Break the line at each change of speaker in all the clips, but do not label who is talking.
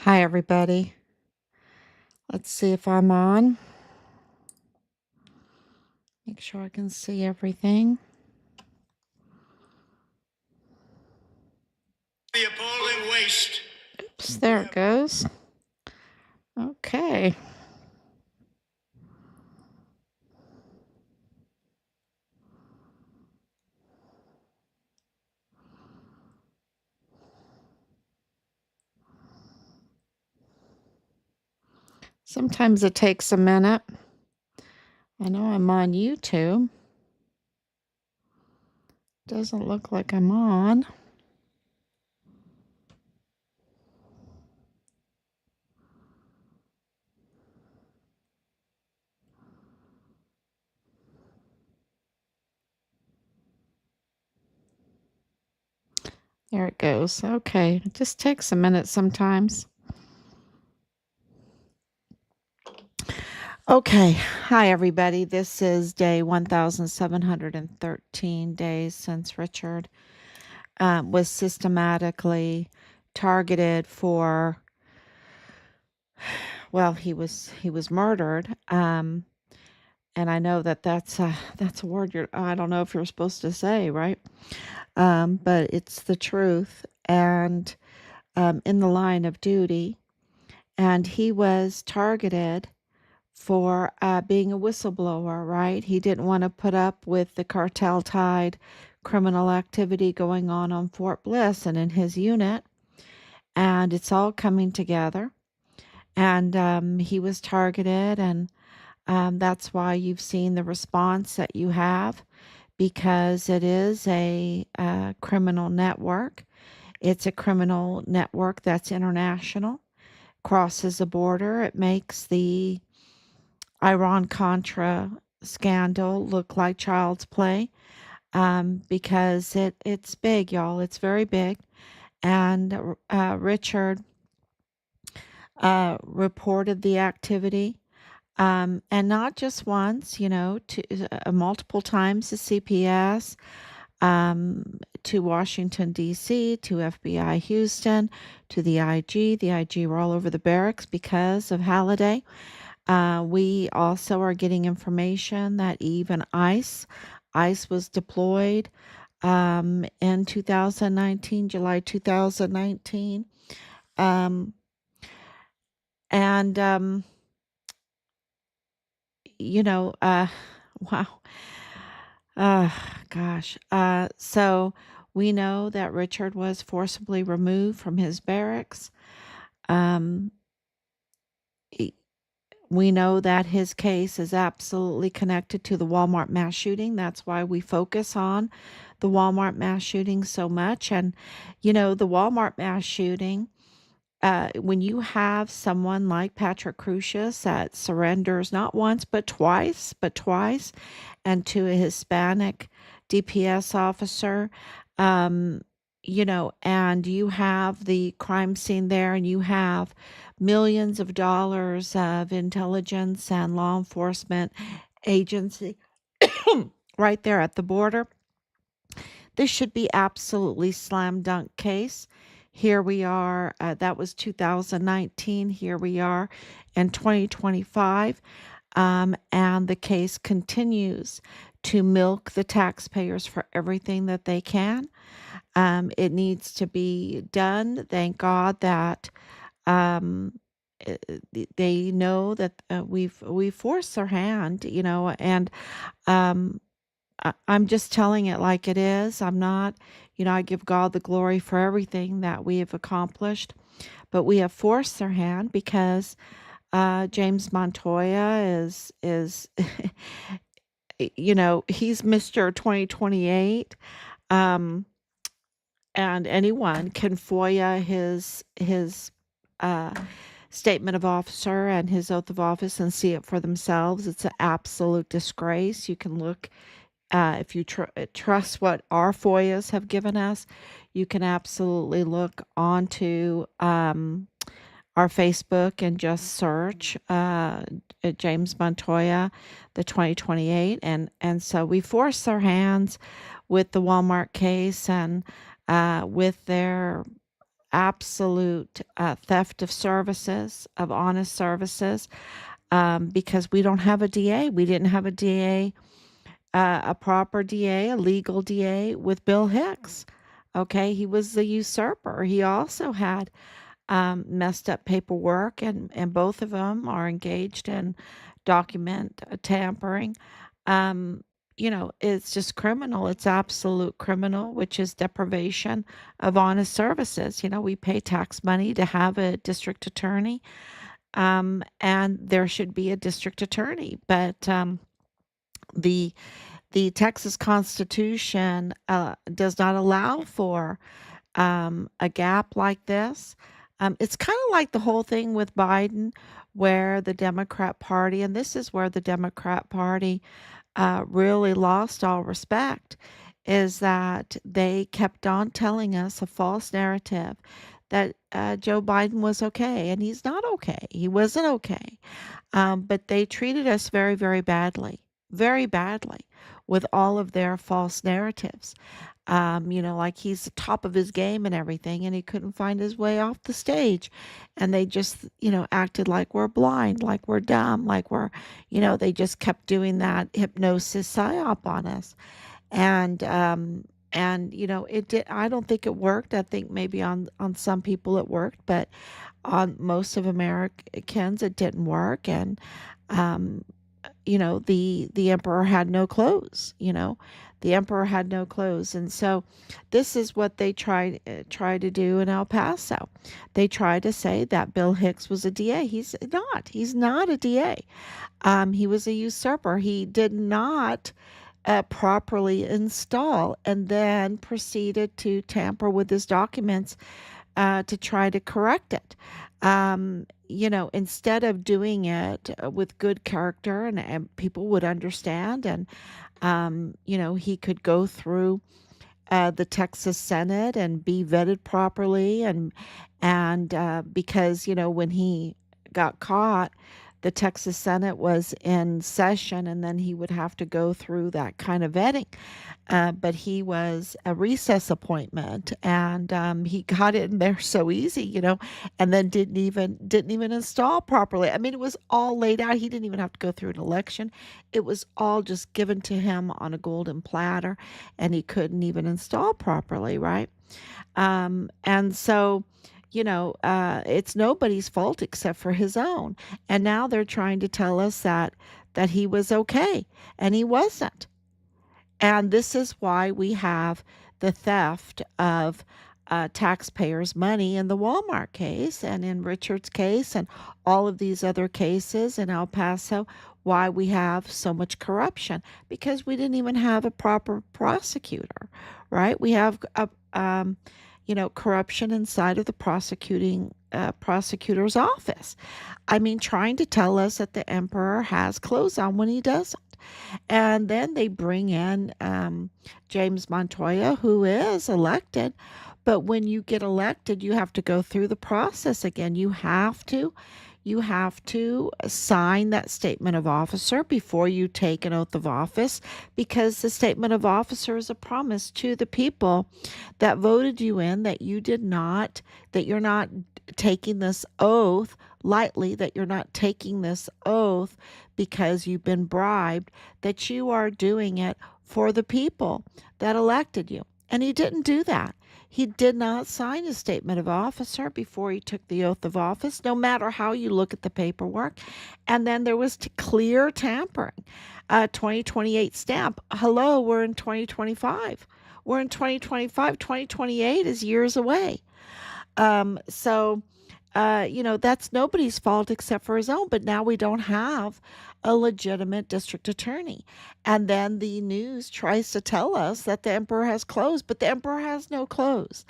Hi, everybody. Let's see if I'm on. Make sure I can see everything.
The appalling waste.
Oops, there it goes. Okay. Sometimes it takes a minute. I know I'm on YouTube. Doesn't look like I'm on. There it goes. Okay. It just takes a minute sometimes. Okay. Hi, everybody. This is day 1,713 days since Richard was systematically targeted for, well, he was murdered. And I know that that's a word I don't know if you're supposed to say, right? But it's the truth, and in the line of duty. And he was targeted for being a whistleblower, right? He didn't want to put up with the cartel-tied criminal activity going on Fort Bliss and in his unit. And it's all coming together. And he was targeted, and that's why you've seen the response that you have, because it is a criminal network. It's a criminal network that's international, crosses the border. It makes the Iran-Contra scandal look like child's play, because it's big, y'all. It's very big. And Richard reported the activity, and not just once, multiple times to CPS, to Washington, D.C., to FBI Houston, to the IG. The IG were all over the barracks because of Halliday. We also are getting information that even ICE was deployed in 2019, July 2019. And wow. Gosh. So we know that Richard was forcibly removed from his barracks. Um, he- we know that his case is absolutely connected to the Walmart mass shooting. That's why we focus on the Walmart mass shooting so much. And, the Walmart mass shooting, when you have someone like Patrick Crucius that surrenders not once but twice, and to a Hispanic DPS officer, um, and you have the crime scene there, and you have millions of dollars of intelligence and law enforcement agency right there at the border. This should be absolutely slam dunk case. Here we are, that was 2019. Here we are in 2025. And the case continues to milk the taxpayers for everything that they can. It needs to be done. Thank God that they know that we've forced their hand, and um, I'm just telling it like it is. I'm not, I give God the glory for everything that we have accomplished, but we have forced their hand because James Montoya is he's Mr. 2028. Um, and anyone can FOIA his uh, statement of officer and his oath of office and see it for themselves. It's an absolute disgrace. You can look, if you trust what our FOIAs have given us, you can absolutely look onto our Facebook and just search James Montoya, the 2028. And so we forced their hands with the Walmart case, and with their absolute theft of services, of honest services, because we don't have a DA. We didn't have a DA, a proper DA, a legal DA with Bill Hicks. Okay, he was the usurper. He also had messed up paperwork, and both of them are engaged in document tampering. Um, it's just criminal. It's absolute criminal, which is deprivation of honest services. We pay tax money to have a district attorney, and there should be a district attorney. But the the Texas Constitution does not allow for a gap like this. It's kind of like the whole thing with Biden, where the Democrat Party, and this is where the Democrat Party really lost all respect, is that they kept on telling us a false narrative that Joe Biden was okay, and he's not okay. He wasn't okay. But they treated us very, very badly with all of their false narratives. Like he's the top of his game and everything, and he couldn't find his way off the stage. And they just, acted like we're blind, like we're dumb, like they just kept doing that hypnosis psyop on us. And it did, I don't think it worked. I think maybe on some people it worked, but on most of Americans it didn't work. And um, the emperor had no clothes. The emperor had no clothes. And so this is what they try to do in El Paso. They try to say that Bill Hicks was a DA. He's not a DA. He was a usurper. He did not properly install, and then proceeded to tamper with his documents to try to correct it. Instead of doing it with good character, and people would understand, and he could go through the Texas Senate and be vetted properly, and because when he got caught, the Texas Senate was in session, and then he would have to go through that kind of vetting. But he was a recess appointment, and he got in there so easy, and then didn't even install properly. I mean, it was all laid out. He didn't even have to go through an election. It was all just given to him on a golden platter, and he couldn't even install properly, right? And so, it's nobody's fault except for his own. And now they're trying to tell us that he was okay, and he wasn't. And this is why we have the theft of taxpayers' money in the Walmart case, and in Richard's case, and all of these other cases in El Paso. Why we have so much corruption? Because we didn't even have a proper prosecutor, right? We have corruption inside of the prosecutor's office. I mean, trying to tell us that the emperor has clothes on when he doesn't. And then they bring in James Montoya, who is elected. But when you get elected, you have to go through the process again. You have to sign that statement of officer before you take an oath of office, because the statement of officer is a promise to the people that voted you in, that you're not taking this oath lightly, that you're not taking this oath because you've been bribed, that you are doing it for the people that elected you. And he didn't do that. He did not sign a statement of officer before he took the oath of office, no matter how you look at the paperwork. And then there was clear tampering. 2028 stamp. Hello, we're in 2025. We're in 2025. 2028 is years away. So, that's nobody's fault except for his own. But now we don't have a legitimate district attorney. And then the news tries to tell us that the emperor has clothes, but the emperor has no clothes.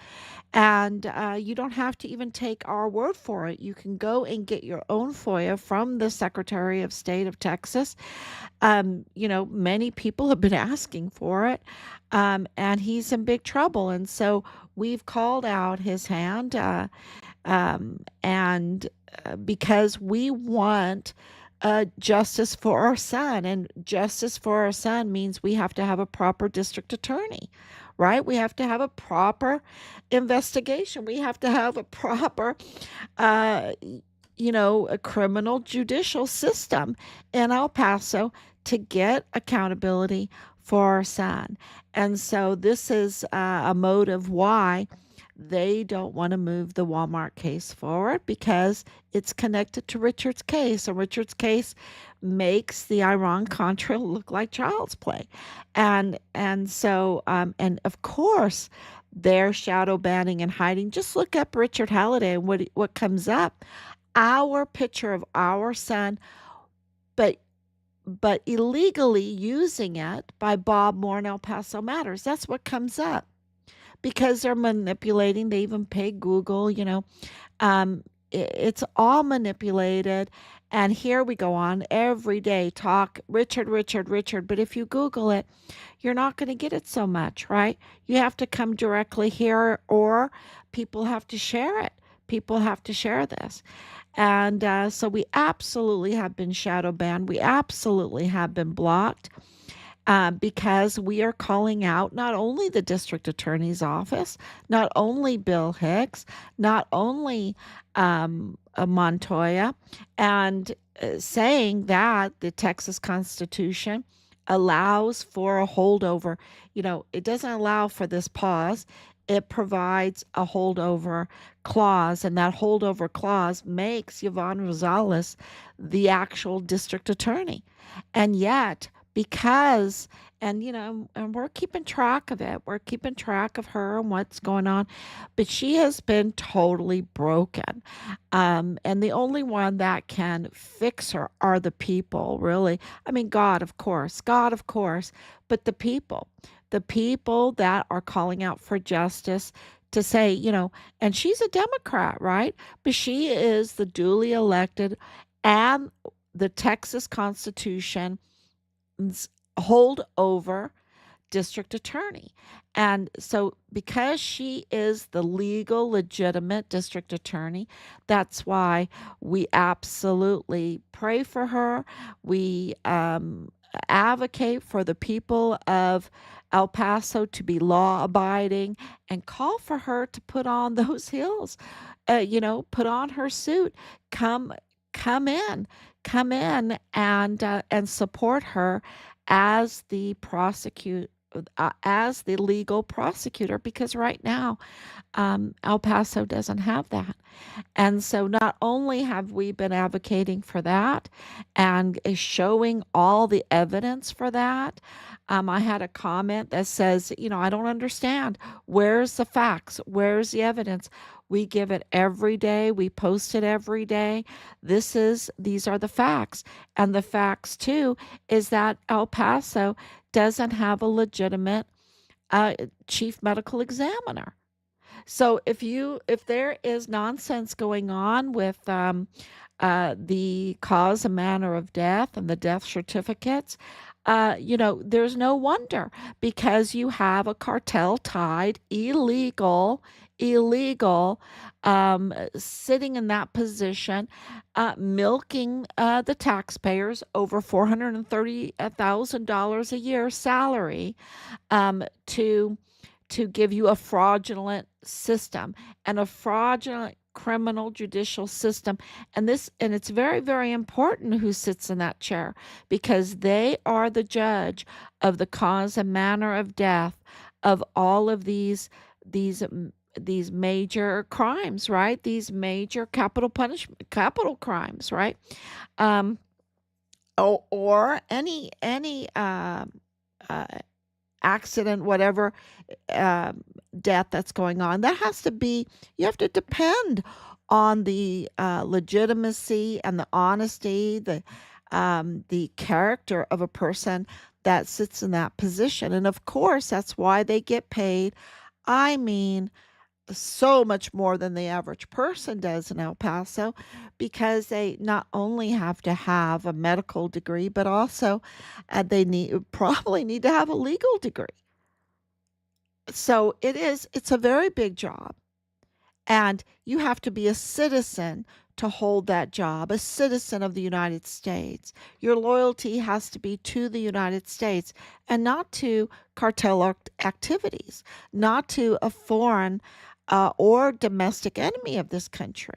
And you don't have to even take our word for it. You can go and get your own FOIA from the Secretary of State of Texas. Many people have been asking for it, and he's in big trouble. And so we've called out his hand. And because we want justice for our son, and justice for our son means we have to have a proper district attorney, right? We have to have a proper investigation. We have to have a proper, uh, a criminal judicial system in El Paso to get accountability for our son. And so this is a motive why they don't want to move the Walmart case forward, because it's connected to Richard's case. And Richard's case makes the Iran Contra look like child's play. And of course they're shadow banning and hiding. Just look up Richard Halliday and what comes up. Our picture of our son, but illegally using it by Bob Moore and El Paso Matters. That's what comes up, because they're manipulating. They even pay Google, um, it's all manipulated. And here we go on every day, talk Richard, Richard, Richard. But if you Google it, you're not going to get it so much, right? You have to come directly here, or people have to share it. People have to share this. And so we absolutely have been shadow banned. We absolutely have been blocked, because we are calling out not only the district attorney's office, not only Bill Hicks, not only Montoya, and saying that the Texas Constitution allows for a holdover. It doesn't allow for this pause. It provides a holdover clause, and that holdover clause makes Yvonne Rosales the actual district attorney. And yet, because and we're keeping track of it, we're keeping track of her and what's going on, but she has been totally broken, and the only one that can fix her are the people, really. I mean, God, of course, but the people that are calling out for justice, to say, and she's a Democrat, right? But she is the duly elected, and the Texas Constitution hold over district attorney. And so, because she is the legal, legitimate district attorney, that's why we absolutely pray for her. We advocate for the people of El Paso to be law abiding, and call for her to put on those heels, put on her suit, come, come in, come in, and support her as the prosecute as the legal prosecutor, because right now El Paso doesn't have that. And so, not only have we been advocating for that and is showing all the evidence for that, I had a comment that says, I don't understand. Where's the facts? Where's the evidence? We give it every day. We post it every day. These are the facts. And the facts, too, is that El Paso doesn't have a legitimate uh, chief medical examiner. So if there is nonsense going on with the cause and manner of death and the death certificates, there's no wonder, because you have a cartel tied, illegal, sitting in that position, milking the taxpayers over $430,000 a year salary, to give you a fraudulent system and a fraudulent criminal judicial system. And it's very, very important who sits in that chair, because they are the judge of the cause and manner of death of all of these these major crimes, right? These major capital crimes, right? um or any uh accident, whatever, um, death that's going on. That has to be, you have to depend on the legitimacy and the honesty, the character of a person that sits in that position. And of course, that's why they get paid. I mean, so much more than the average person does in El Paso, because they not only have to have a medical degree, but also they probably need to have a legal degree. So it's a very big job, and you have to be a citizen to hold that job, a citizen of the United States. Your loyalty has to be to the United States and not to cartel activities, not to a foreign or domestic enemy of this country.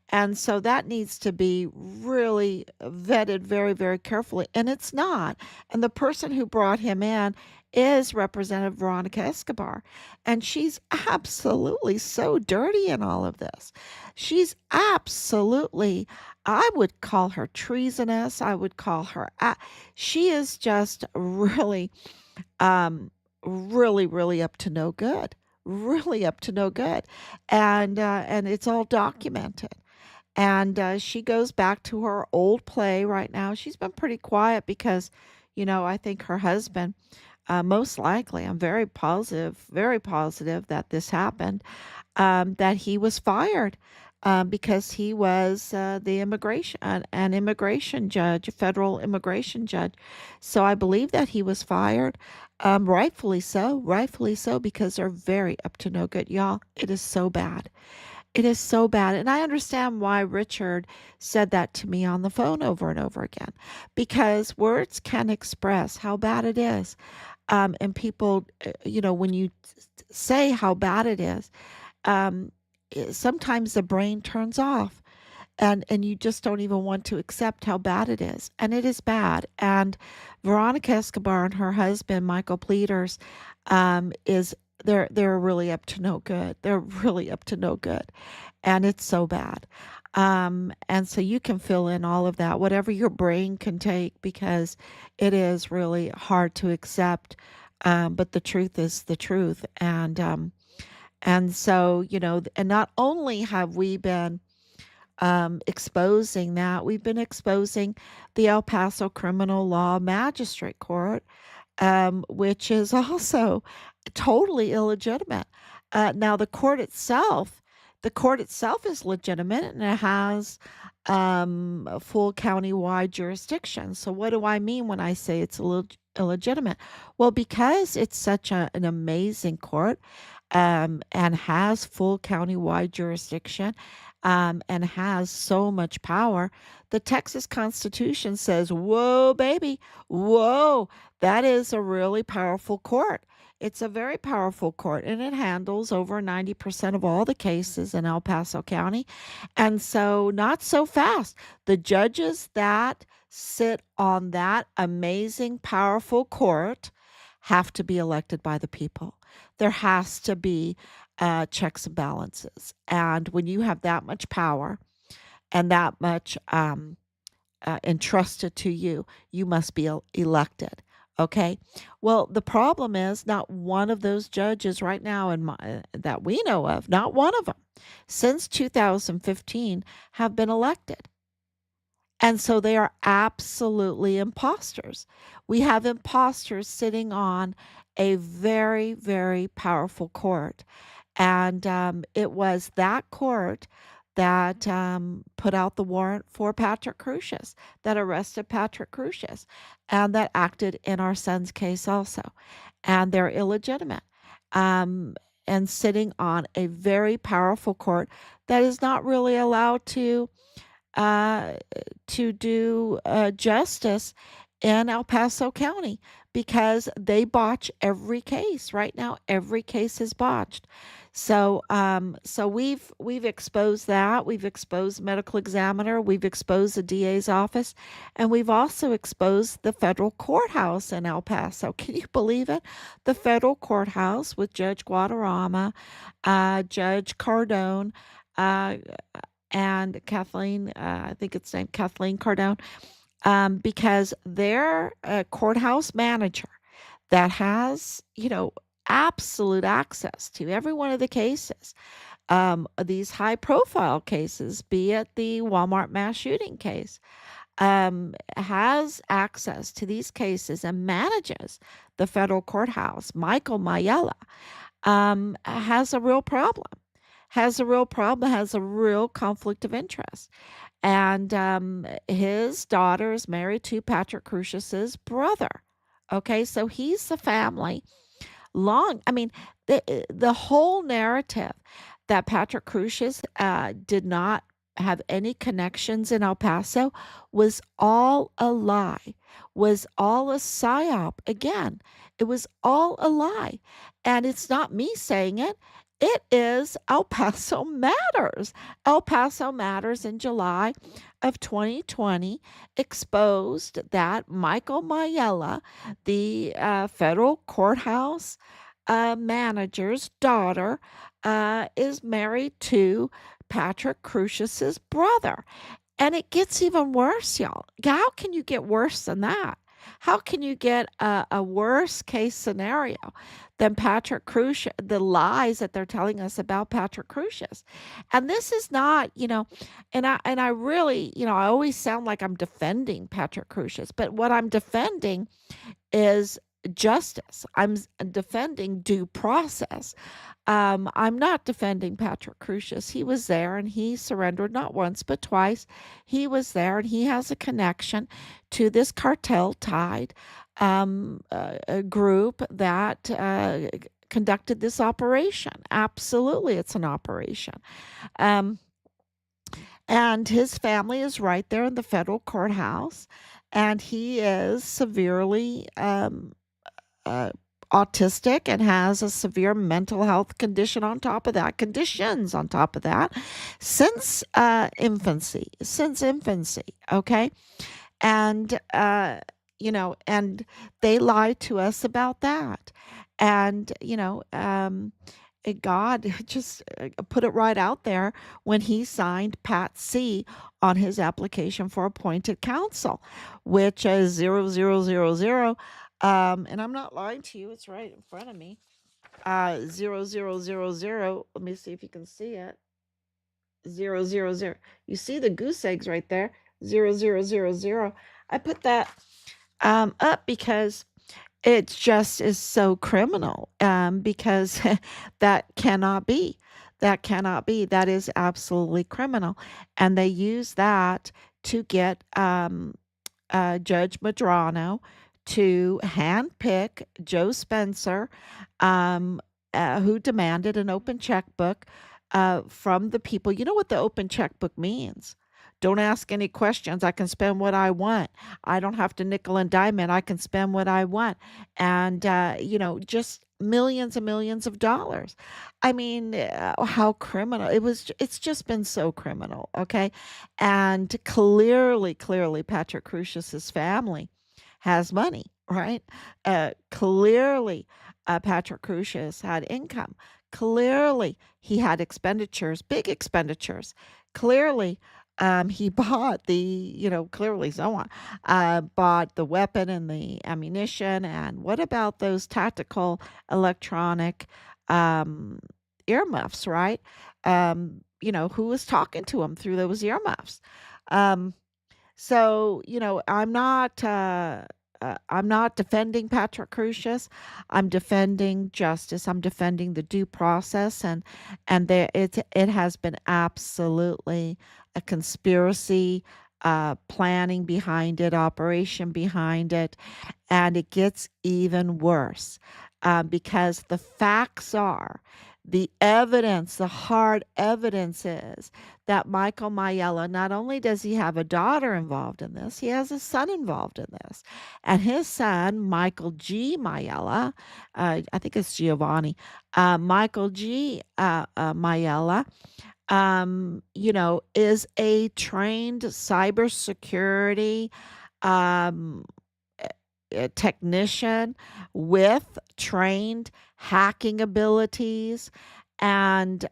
And so that needs to be really vetted very, very carefully. And it's not. And the person who brought him in is Representative Veronica Escobar. And she's absolutely so dirty in all of this. She's absolutely, I would call her treasonous. I would call her, she is just really, um, really, really up to no good. Really up to no good. And it's all documented. And she goes back to her old play right now. She's been pretty quiet because, I think her husband, most likely, I'm very positive that this happened, that he was fired because he was the an immigration judge, a federal immigration judge. So I believe that he was fired, rightfully so, because they're very up to no good, y'all. It is so bad. It is so bad. And I understand why Richard said that to me on the phone over and over again, because words can express how bad it is. And people, when you say how bad it is, um, sometimes the brain turns off and you just don't even want to accept how bad it is. And it is bad. And Veronica Escobar and her husband, Michael Pleaders, is they're really up to no good. They're really up to no good. And it's so bad. And so you can fill in all of that, whatever your brain can take, because it is really hard to accept. But the truth is the truth. And so, and not only have we been exposing that, we've been exposing the El Paso Criminal Law Magistrate Court, which is also totally illegitimate. Now, the court itself is legitimate and it has a full county-wide jurisdiction. So, what do I mean when I say it's illegitimate? Well, because it's such an amazing court, and has full county-wide jurisdiction, and has so much power. The Texas Constitution says, whoa, baby, whoa, that is a really powerful court. It's a very powerful court, and it handles over 90% of all the cases in El Paso County. And so, not so fast. The judges that sit on that amazing, powerful court have to be elected by the people. There has to be checks and balances. And when you have that much power and that much entrusted to you, you must be elected. Okay. Well, the problem is not one of those judges right now that we know of, not one of them since 2015 have been elected. And so they are absolutely imposters. We have imposters sitting on a very, very powerful court. And it was that court that put out the warrant for Patrick Crucius, that arrested Patrick Crucius, and that acted in our son's case also. And they're illegitimate. Um, and sitting on a very powerful court that is not really allowed uh, to do justice in El Paso County because they botch every case. Right now, every case is botched. So we've exposed that. We've exposed medical examiner. We've exposed the DA's office, and we've also exposed the federal courthouse in El Paso. Can you believe it? The federal courthouse with Judge Guadarrama, Judge Cardone, uh, and Kathleen, I think it's named Kathleen Cardone, because they're a courthouse manager that has, absolute access to every one of the cases. These high profile cases, be it the Walmart mass shooting case, has access to these cases and manages the federal courthouse. Michael Mayella has a real problem, has a real conflict of interest. And his daughter is married to Patrick Crucius's brother. Okay, so he's the family I mean, the whole narrative that Patrick Crucius did not have any connections in El Paso was all a lie, was all a psyop. Again, it was all a lie. And it's not me saying it. It is El Paso Matters. El Paso Matters in July of 2020 exposed that Michael Mayella, the federal courthouse manager's daughter, is married to Patrick Crusius's brother. And it gets even worse, y'all. How can you get worse than that? How can you get a worse case scenario than Patrick Crusius, the lies that they're telling us about Patrick Crusius? And this is not, and I really, I always sound like I'm defending Patrick Crusius, but what I'm defending is justice. I'm defending due process. I'm not defending Patrick Crusius. He was there and he surrendered not once but twice. He was there and he has a connection to this cartel tied a group that conducted this operation. Absolutely, it's an operation. Um, and his family is right there in the federal courthouse, and he is severely uh, autistic and has a severe mental health conditions on top of that, since infancy. Okay. And, and they lied to us about that. And, God just put it right out there when he signed Pat C on his application for appointed counsel, which is 0000. And I'm not lying to you, it's right in front of me. 0000. Let me see if you can see it. 000. You see the goose eggs right there. 0000. I put that up because it just is so criminal, because that cannot be. That cannot be. That is absolutely criminal. And they use that to get Judge Madrano to handpick Joe Spencer, um, who demanded an open checkbook from the people. You know what the open checkbook means? Don't ask any questions. I can spend what I want. I don't have to nickel and dime it. I can spend what I want. And, just millions and millions of dollars. I mean, how criminal. It's just been so criminal. Okay. And clearly, Patrick Crusius's family has money, right? Clearly, Patrick Crusius had income. Clearly, he had expenditures, big expenditures. Clearly, he bought clearly someone bought the weapon and the ammunition. And what about those tactical electronic um, earmuffs, right? Who was talking to him through those earmuffs? Um, so, I'm not defending Patrick Crusius. I'm defending justice. I'm defending the due process, and it has been absolutely a conspiracy, planning behind it, operation behind it, and it gets even worse, because the facts are, the evidence, the hard evidence is that Michael Mayella, not only does he have a daughter involved in this, he has a son involved in this. And his son, Michael G. Mayella, I think it's Giovanni, Michael G. Mayella, is a trained cybersecurity um, a technician with trained hacking abilities. And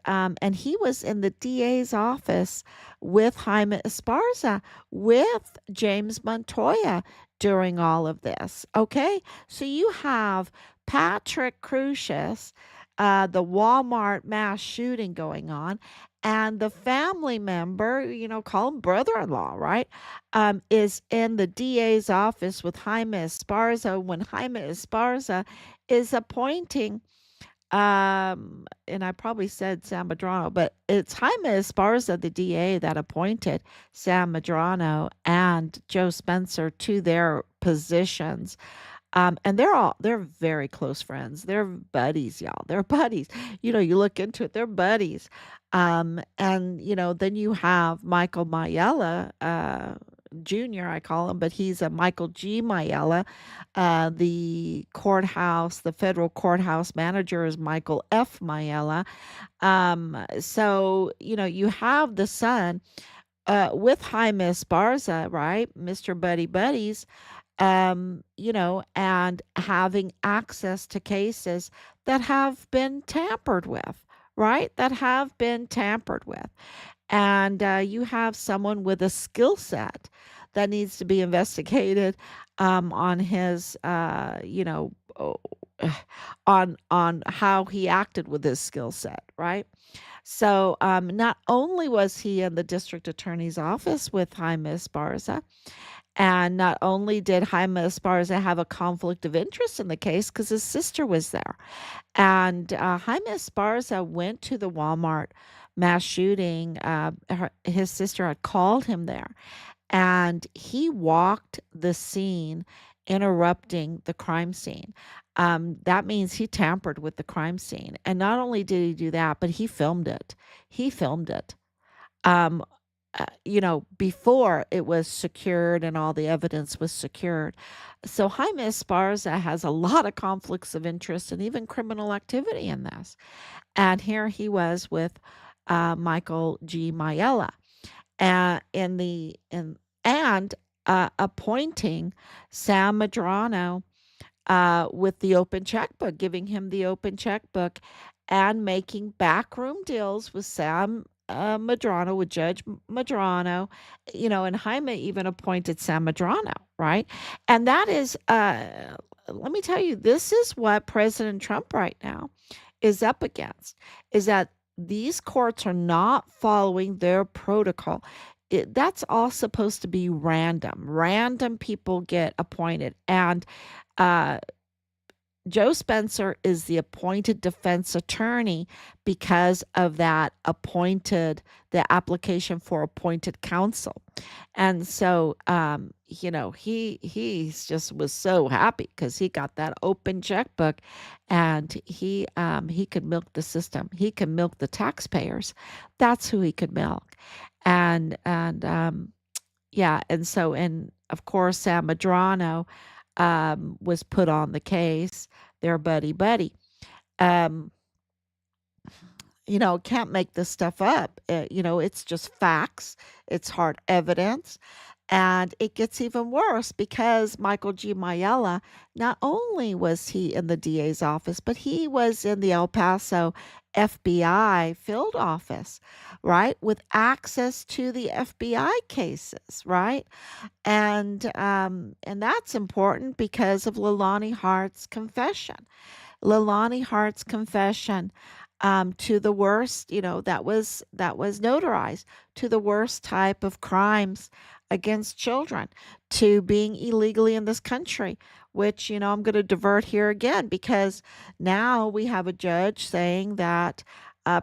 he was in the DA's office with Jaime Esparza, with James Montoya during all of this. Okay, so you have Patrick Crusius, the Walmart mass shooting going on, and the family member, call him brother-in-law, right? Is in the DA's office with Jaime Esparza when Jaime Esparza is appointing, and I probably said Sam Madrano, but it's Jaime Esparza, the DA, that appointed Sam Madrano and Joe Spencer to their positions. And they're very close friends. They're buddies, y'all. They're buddies. You look into it, they're buddies. And then you have Michael Mayella, Jr., I call him, but he's a Michael G. Mayella. The federal courthouse manager is Michael F. Mayella. So, you have the son with Jaime Esparza, right? Mr. Buddy Buddies, and having access to cases that have been tampered with, right? That have been tampered with. And you have someone with a skill set that needs to be investigated on his, on how he acted with his skill set, right? So not only was he in the district attorney's office with Jaime Esparza, and not only did Jaime Esparza have a conflict of interest in the case because his sister was there, and Jaime Esparza went to the Walmart mass shooting. His sister had called him there, and he walked the scene, interrupting the crime scene. That means he tampered with the crime scene. And not only did he do that, but he filmed it. He filmed it. Um, before it was secured and all the evidence was secured. So Jaime Esparza has a lot of conflicts of interest and even criminal activity in this. And here he was with Michael G. Mayella, in the in and appointing Sam Madrano with the open checkbook, giving him the open checkbook, and making backroom deals with Sam Madrano, with Judge Madrano, and Jaime even appointed Sam Madrano, right? And that is, let me tell you, this is what President Trump right now is up against, is that these courts are not following their protocol. That's all supposed to be random. Random people get appointed. And uh, Joe Spencer is the appointed defense attorney because of the application for appointed counsel. And so, he's just was so happy because he got that open checkbook, and he could milk the system. He could milk the taxpayers. That's who he could milk. And yeah, and of course, Sam Madrano was put on the case, their buddy buddy. Um, can't make this stuff up. It's just facts, it's hard evidence. And it gets even worse because Michael G. Mayella, not only was he in the DA's office, but he was in the El Paso FBI field office, right? With access to the FBI cases, right? And that's important because of Leilani Hart's confession. Leilani Hart's confession to the worst, that was notarized, to the worst type of crimes against children, to being illegally in this country, which, I'm going to divert here again because now we have a judge saying that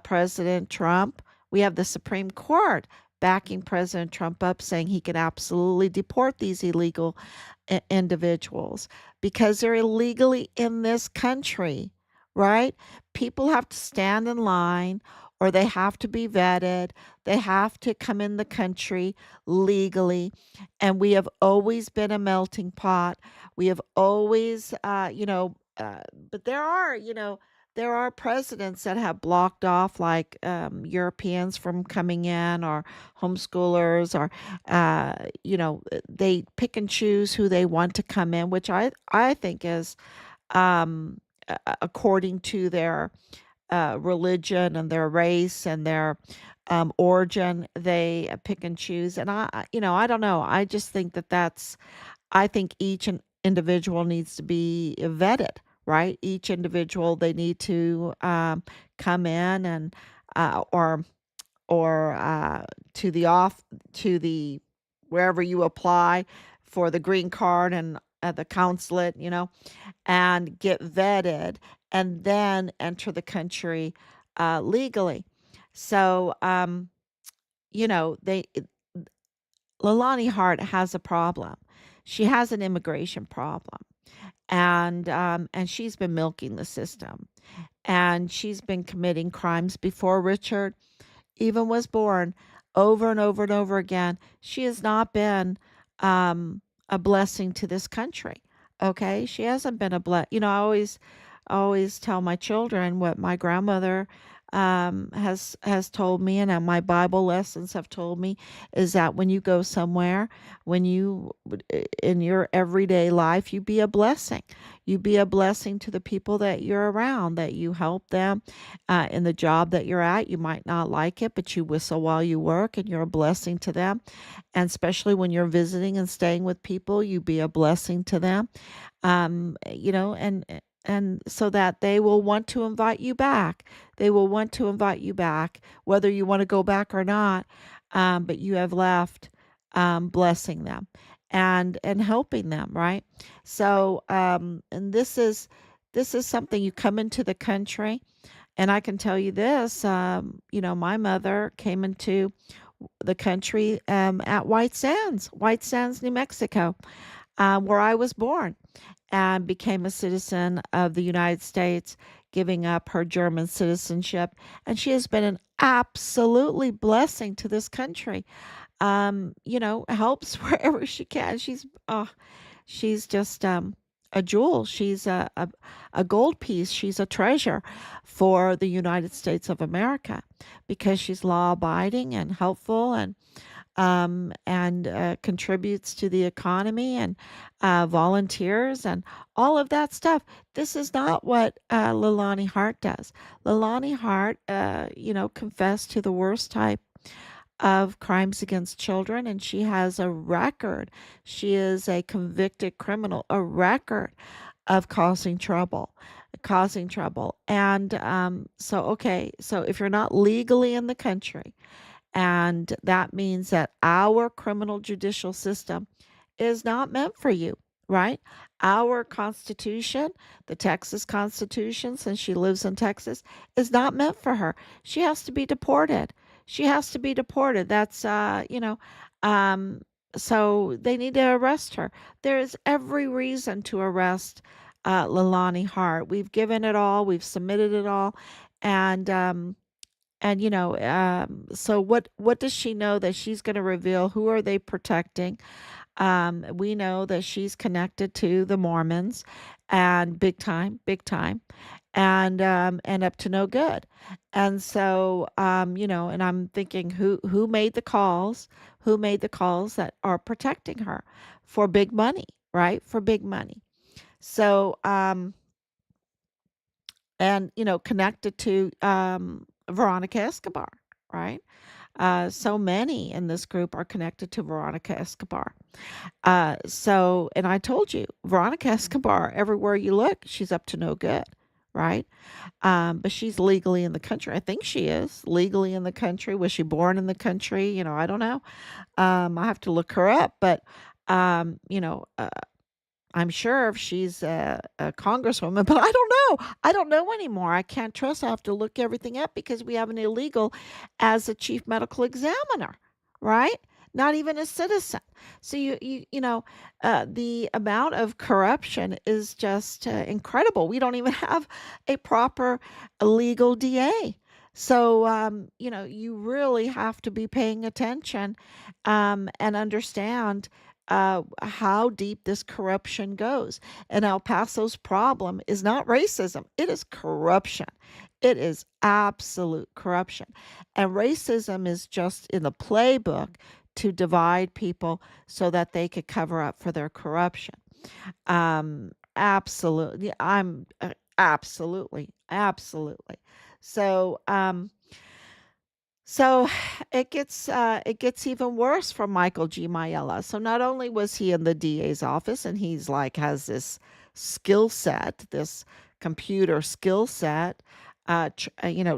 President Trump, we have the Supreme Court backing President Trump up, saying he can absolutely deport these illegal individuals because they're illegally in this country, right? People have to stand in line, or they have to be vetted. They have to come in the country legally. And we have always been a melting pot. We have always, but there are presidents that have blocked off, like Europeans from coming in, or homeschoolers, or they pick and choose who they want to come in, which I think is um, according to their religion and their race and their origin. They pick and choose, and I don't know. I just think I think each individual needs to be vetted, right? Each individual, they need to come in and or to the off to the wherever you apply for the green card, and the consulate, and get vetted, and then enter the country legally. So, they Leilani Hart has a problem. She has an immigration problem. and she's been milking the system, and she's been committing crimes before Richard even was born, over and over and over again. She has not been um, a blessing to this country. Okay, she hasn't been a bless. You know, I always tell my children what my grandmother has told me, and my Bible lessons have told me, is that when you go somewhere, when you in your everyday life, you be a blessing. You be a blessing to the people that you're around, that you help them in the job that you're at. You might not like it, but you whistle while you work, and you're a blessing to them. And especially when you're visiting and staying with people, you be a blessing to them. You know, and so that they will want to invite you back. They will want to invite you back, whether you want to go back or not. But you have left blessing them and helping them, right? So, and this is something. You come into the country, and I can tell you this. You know, my mother came into the country at White Sands, New Mexico, where I was born, and became a citizen of the United States, giving up her German citizenship. And she has been an absolutely blessing to this country. You know, helps wherever she can. She's just a jewel. She's a gold piece. She's a treasure for the United States of America, because she's law abiding and helpful, and contributes to the economy, and volunteers and all of that stuff. This is not what Leilani Hart does. Leilani Hart, you know, confessed to the worst type of crimes against children, and she has a record. She is a convicted criminal, a record of causing trouble. And so, okay, so if you're not legally in the country, and that means that our criminal judicial system is not meant for you, right? Our Constitution, the Texas Constitution, since she lives in Texas, is not meant for her. She has to be deported. She has to be deported. That's, um, so they need to arrest her. There is every reason to arrest Leilani Hart. We've given it all, we've submitted it all, and so what does she know that she's going to reveal? Who are they protecting? We know that she's connected to the Mormons, and big time, and up to no good. And so, and I'm thinking, who made the calls? Who made the calls that are protecting her for big money, right? For big money. So, and connected to Veronica Escobar, right? So many in this group are connected to Veronica Escobar. And I told you, Veronica Escobar, everywhere you look, she's up to no good, right? But she's legally in the country. I think she is legally in the country. Was she born in the country? I don't know. I have to look her up, but um, you know, uh, I'm sure if she's a congresswoman, but I don't know. I don't know anymore. I can't trust. I have to look everything up, because we have an illegal as a chief medical examiner, right? Not even a citizen. So the amount of corruption is just incredible. We don't even have a proper legal DA. So you really have to be paying attention, and understand how deep this corruption goes. And El Paso's problem is not racism, it is corruption. It is absolute corruption. And racism is just in the playbook to divide people so that they could cover up for their corruption. Absolutely. Absolutely. So, so it gets even worse for Michael G. Maiella. So not only was he in the DA's office, and he's like has this skill set, this computer skill set,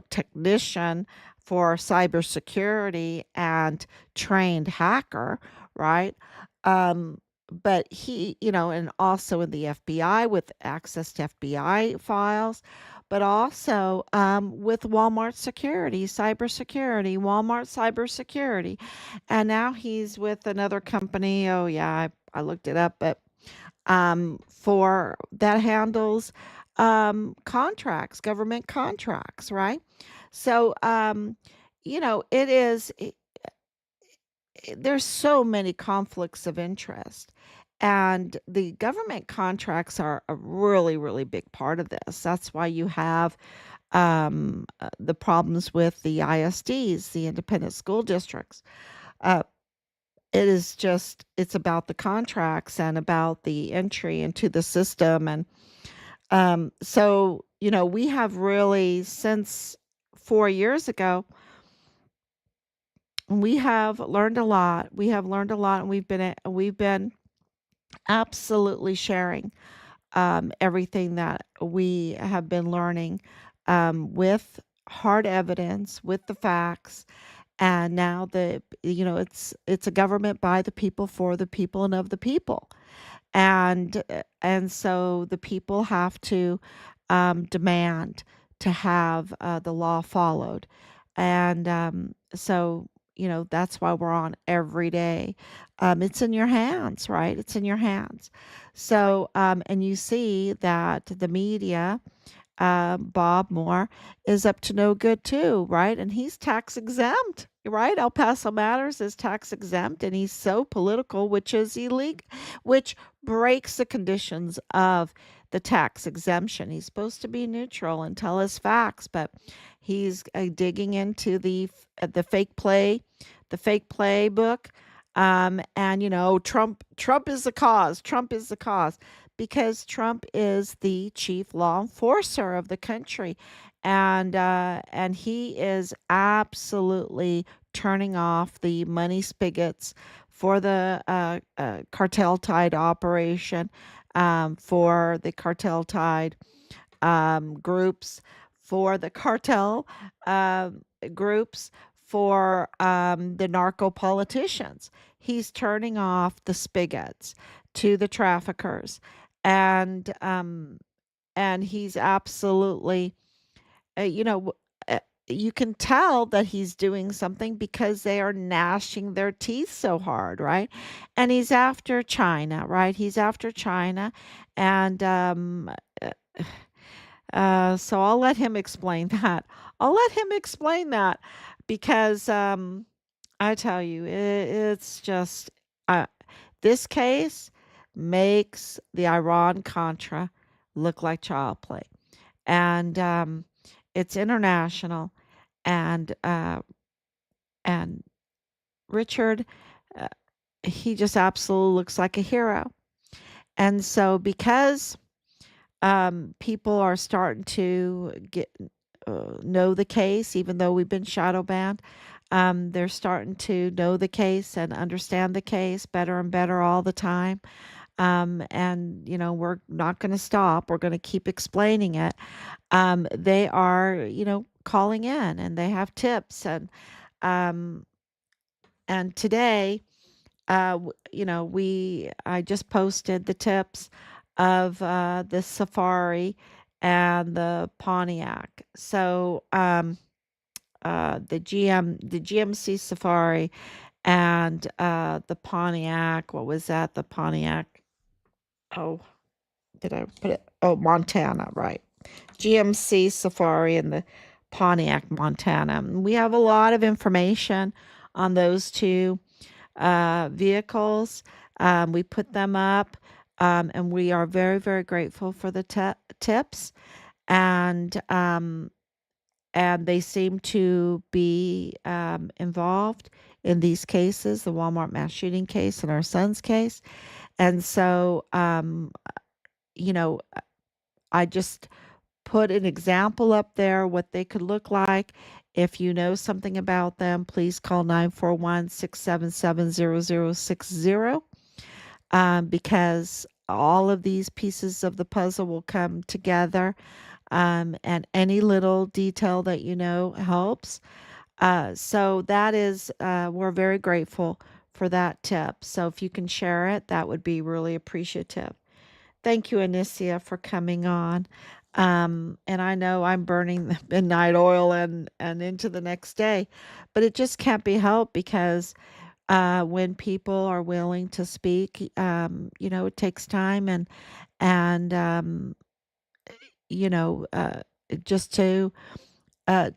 technician for cybersecurity and trained hacker, right? Um, but he, and also in the FBI with access to FBI files, but also with Walmart security, cybersecurity, Walmart cybersecurity. And now he's with another company. Oh, yeah, I looked it up, but for that handles contracts, government contracts, right? So, it is. There's so many conflicts of interest, and the government contracts are a really, really big part of this. That's why you have the problems with the ISDs, the independent school districts. Uh, it's about the contracts and about the entry into the system. And so, we have really, since 4 years ago, we have learned a lot. We have learned a lot, and we've been absolutely sharing everything that we have been learning with hard evidence, with the facts. And now it's a government by the people, for the people, and of the people. And so the people have to demand to have the law followed. And so that's why we're on every day. It's in your hands, right? It's in your hands. So and you see that the media, Bob Moore, is up to no good too, right? And he's tax exempt, right? El Paso Matters is tax exempt, and he's so political, which is illegal, which breaks the conditions of the tax exemption. He's supposed to be neutral and tell us facts, but he's digging into the fake play book. And Trump is the cause. Trump is the cause because Trump is the chief law enforcer of the country, and he is absolutely turning off the money spigots for the cartel tied operation, for the cartel tied groups, for the cartel groups, for the narco politicians. He's turning off the spigots to the traffickers, and he's absolutely, uh, you know, uh, you can tell that he's doing something because they are gnashing their teeth so hard, right? And he's after China, right? He's after China, and so I'll let him explain that. I'll let him explain that because I tell you, it's just uh, this case makes the Iran Contra look like child play, and it's international, and and Richard, uh, he just absolutely looks like a hero, and so because people are starting to get know the case, even though we've been shadow banned. They're starting to know the case and understand the case better and better all the time. And we're not going to stop. We're going to keep explaining it. They are, calling in, and they have tips. Um, and today, I just posted the tips of the Safari and the Pontiac. So the GMC Safari and the Pontiac. What was that? The Pontiac. Oh, did I put it? Oh, Montana, right? GMC Safari and the Pontiac Montana. We have a lot of information on those two vehicles. We put them up, and we are very, very grateful for the tips. And they seem to be involved in these cases, the Walmart mass shooting case and our son's case. And so, you know, I just put an example up there what they could look like. If you know something about them, please call 941-677-0060, because all of these pieces of the puzzle will come together, and any little detail that helps. So that is, we're very grateful for that tip. So if you can share it, that would be really appreciative. Thank you, Anicia, for coming on. And I know I'm burning the midnight oil and into the next day, but it just can't be helped because when people are willing to speak. It takes time and you know, uh, just to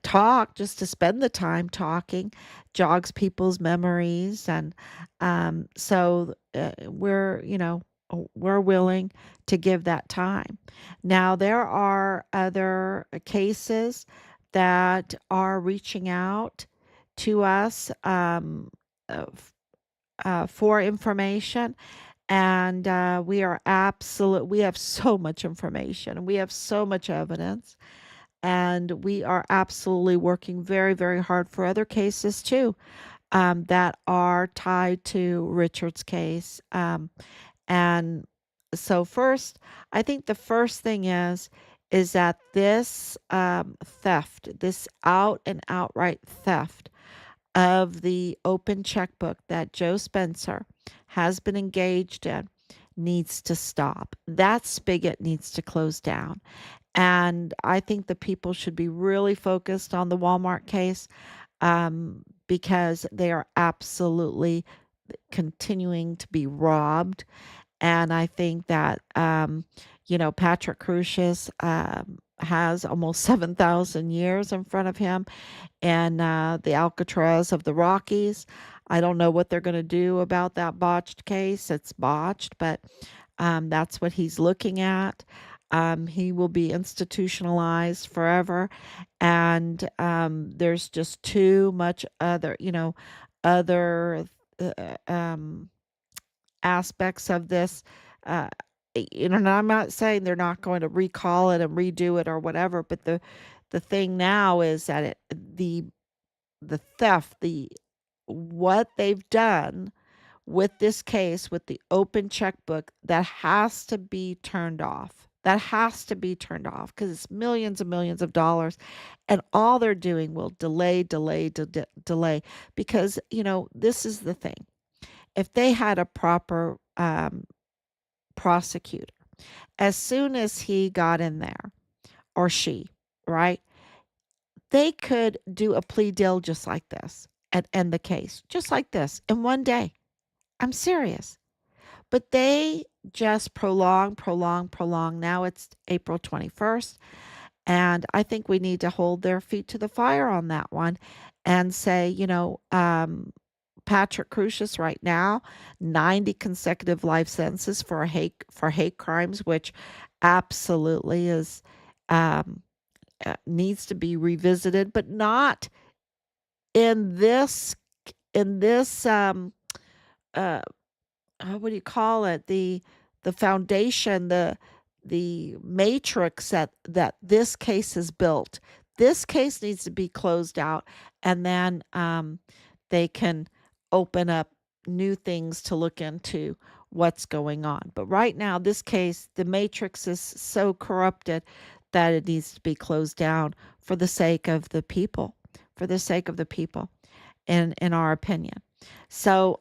talk, just to spend the time talking, jogs people's memories, and we're willing to give that time. Now there are other cases that are reaching out to us for information, and we have so much information, we have so much evidence, and we are absolutely working very, very hard for other cases too, that are tied to Richard's case. And so, first, I think the first thing is that this theft, this out and outright theft of the open checkbook that Joe Spencer has been engaged in needs to stop. That spigot needs to close down. And I think the people should be really focused on the Walmart case, because they are absolutely continuing to be robbed. And I think that, Patrick Crucius has almost 7,000 years in front of him, and the Alcatraz of the Rockies. I don't know what they're going to do about that botched case. It's botched, but that's what he's looking at. He will be institutionalized forever, and there's just too much other uh, um, aspects of this. Uh, and I'm not saying they're not going to recall it and redo it or whatever, but the thing now is that the theft, the what they've done with this case, with the open checkbook, that has to be turned off. That has to be turned off because it's millions and millions of dollars. And all they're doing will delay, delay, delay. Because, this is the thing. If they had a proper prosecutor, as soon as he got in there, or she, right, they could do a plea deal just like this and end the case just like this in one day. I'm serious. But they just prolong, prolong, prolong. Now it's April 21st. And I think we need to hold their feet to the fire on that one and say, Patrick Crucius right now, 90 consecutive life sentences for hate crimes, which absolutely is um, needs to be revisited, but not in this uh, what do you call it, the foundation, the matrix that this case is built. This case needs to be closed out, and then they can open up new things to look into what's going on. But right now, this case, the matrix is so corrupted that it needs to be closed down for the sake of the people, for the sake of the people, in our opinion. So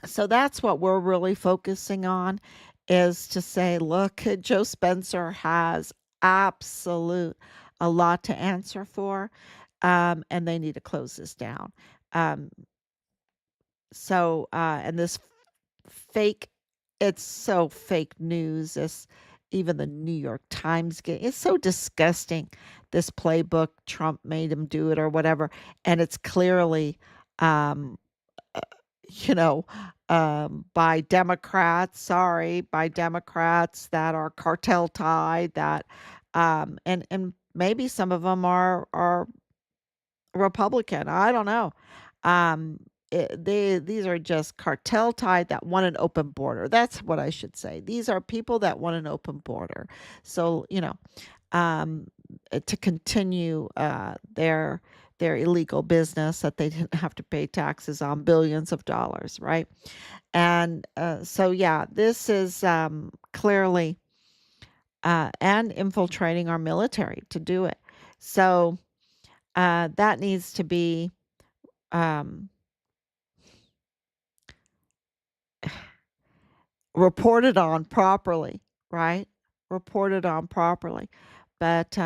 so that's what we're really focusing on, is to say, look, Joe Spencer has absolute a lot to answer for, and they need to close this down. Um, and this fake, it's so fake news. This, even the New York Times, it's so disgusting. This playbook, Trump made him do it or whatever, and it's clearly, um, uh, you know, by Democrats, sorry, by Democrats that are cartel tied, that, and maybe some of them are Republican. I don't know. Um, these are just cartel tied that want an open border. That's what I should say. These are people that want an open border. So, um, to continue their illegal business that they didn't have to pay taxes on, billions of dollars, right? And so, yeah, this is clearly and infiltrating our military to do it. So that needs to be um, reported on properly, right? Reported on properly. But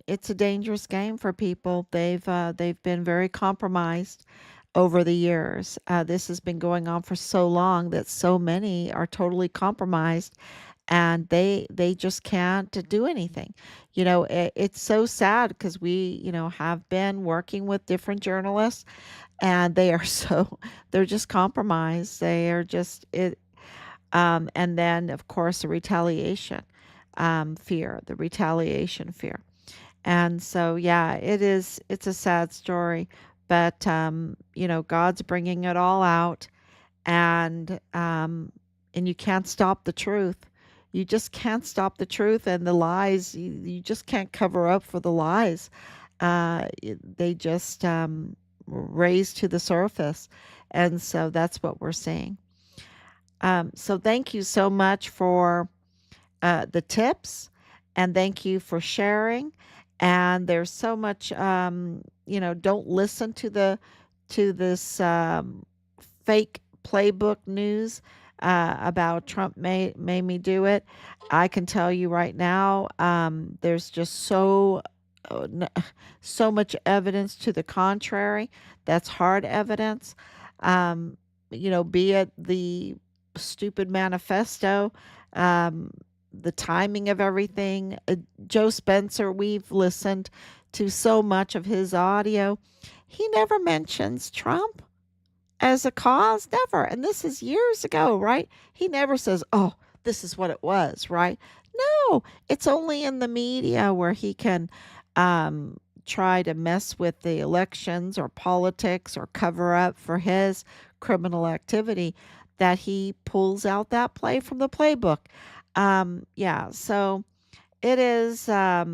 it's a dangerous game for people. They've been very compromised. over the years. This has been going on for so long that so many are totally compromised, and they just can't do anything. It's so sad because we, have been working with different journalists, and they are so they're just compromised. They are just it. And then, of course, the retaliation fear. And so, yeah, it's a sad story, but, God's bringing it all out, and you can't stop the truth. You just can't stop the truth, and the lies. You just can't cover up for the lies. They just raise to the surface, and so that's what we're seeing. So thank you so much for the tips, and thank you for sharing. And there's so much, don't listen to this fake playbook news about Trump made me do it. I can tell you right now, there's just so much evidence to the contrary. That's hard evidence. Um, be it the stupid manifesto, um, the timing of everything. Joe Spencer, we've listened to so much of his audio. He never mentions Trump as a cause, never. And this is years ago, right? He never says, oh, this is what it was, right? No, it's only in the media where he can try to mess with the elections or politics or cover up for his criminal activity that he pulls out that play from the playbook. Yeah, so it is. Uh,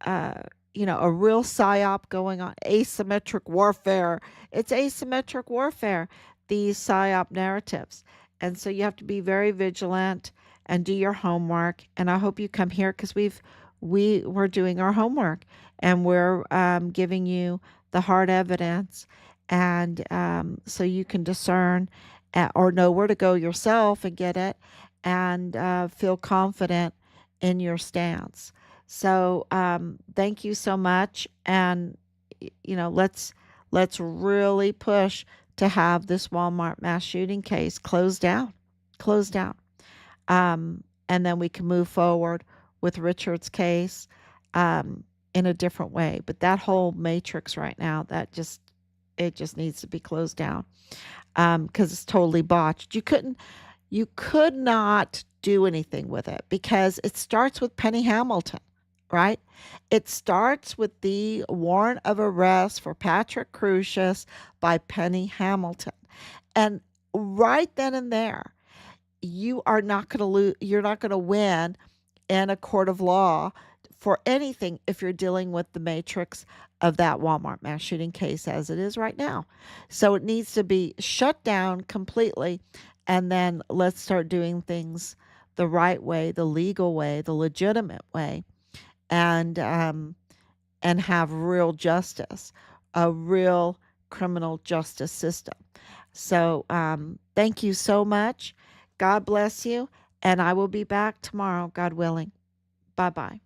a real psyop going on, asymmetric warfare. It's asymmetric warfare, these psyop narratives. And so you have to be very vigilant and do your homework. And I hope you come here because we're doing our homework, and we're giving you the hard evidence, and so you can discern or know where to go yourself and get it, and feel confident in your stance. So thank you so much, and let's really push to have this Walmart mass shooting case closed down, and then we can move forward with Richard's case in a different way. But that whole matrix right now, it just needs to be closed down because it's totally botched. You could not do anything with it because it starts with Penny Hamilton, right? It starts with the warrant of arrest for Patrick Crusius by Penny Hamilton. And right then and there, you're not going to win in a court of law for anything if you're dealing with the matrix of that Walmart mass shooting case as it is right now. So it needs to be shut down completely, and then let's start doing things the right way, the legal way, the legitimate way, and have real justice, a real criminal justice system. So thank you so much. God bless you, and I will be back tomorrow, God willing. Bye bye.